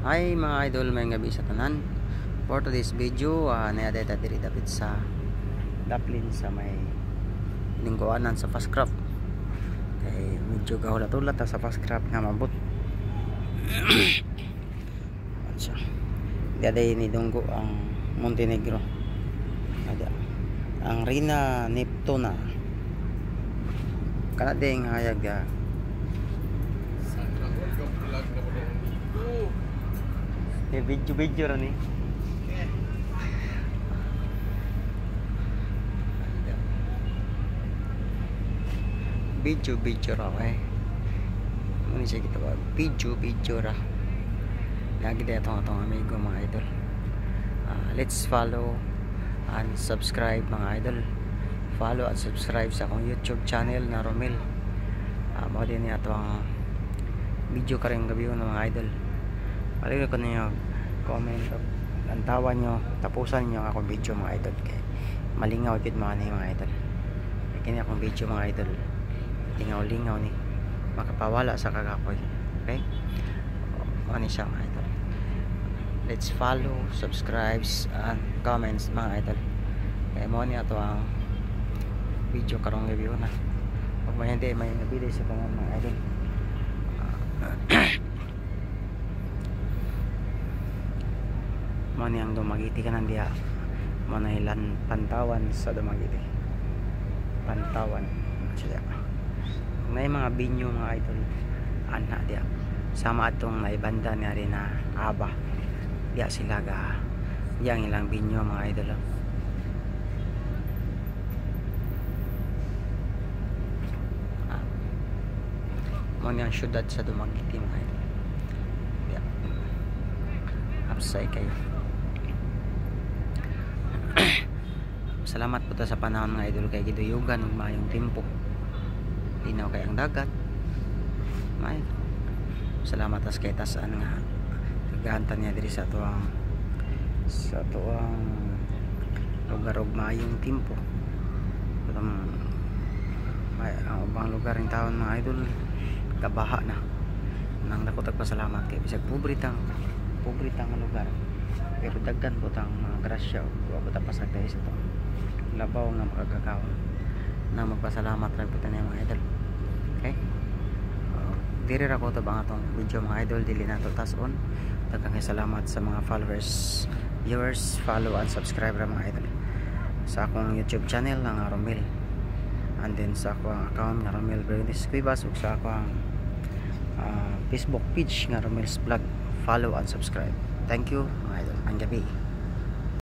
Hi mga idol, may gabi sa tanan. For today's video, nayadeta diri dapat sa Daplin sa may lingguanan sa Fastcraft. Kay medyo gahulat-ulat sa Fastcraft nga mabot. Ansa. Diaday ni dunggo ang Montenegro. Ada. Ang Rina Neptuna. Kana ding hayag video ra ni. Video ra muni siya kita ba video ra lagi dito atong amigo mga idol. Let's follow and subscribe mga idol. Follow at subscribe sa akong YouTube channel na Romel. Mao din ni atong video karong gabi ng mga idol. Paligid ko ninyo comment antawan nyo, tapusan nyo akong video mga idol kay malingaw jud mga idol. Kini akong video mga idol lingaw ni makapawala sa kagakoy. Okay, ano siya mga idol. Let's follow, subscribe and comments mga idol. Kaya mo ni ato ang video karong review na pag may hindi may nabili sa mga idol. Mo ni ang Dumaguete kanan diha mo na ilan Pantawan sa Dumaguete. Pantawan siya may mga binyo mga idol ana diha sama atong naibanda ni rin na aba diha sila ga yang ilang binyo mga idol. Mo ni ang syudad sa Dumaguete mga idol diha upside kayo. Salamat po ta sa panahon mga idol kay giduyugan ug maayong tempo. Linaw kay ang dagat. May salamat as kay tasan nga gagantan niya diri sa tuang lugar ug maayong tempo. May ang ubang lugar ning taon mga idol kabaha na. Nang dako pasalamat kay bisag pobritang lugar. Pero daggan po tang mga grasya o abot pasagday sa to labaw nga makagakaon na magpasalamat ra po tayo mga idol. Okay, diri ra ko to bang atong video mga idol dili na to tason. Daghang salamat sa mga followers, viewers, follow and subscribe ra mga idol sa akong YouTube channel nga Romel, and then sa akong account nga Romel Bernis Cuevas ug sa akong Facebook page nga Romel's Vlog. Follow and subscribe. Thank you mga idol. Ang gabi.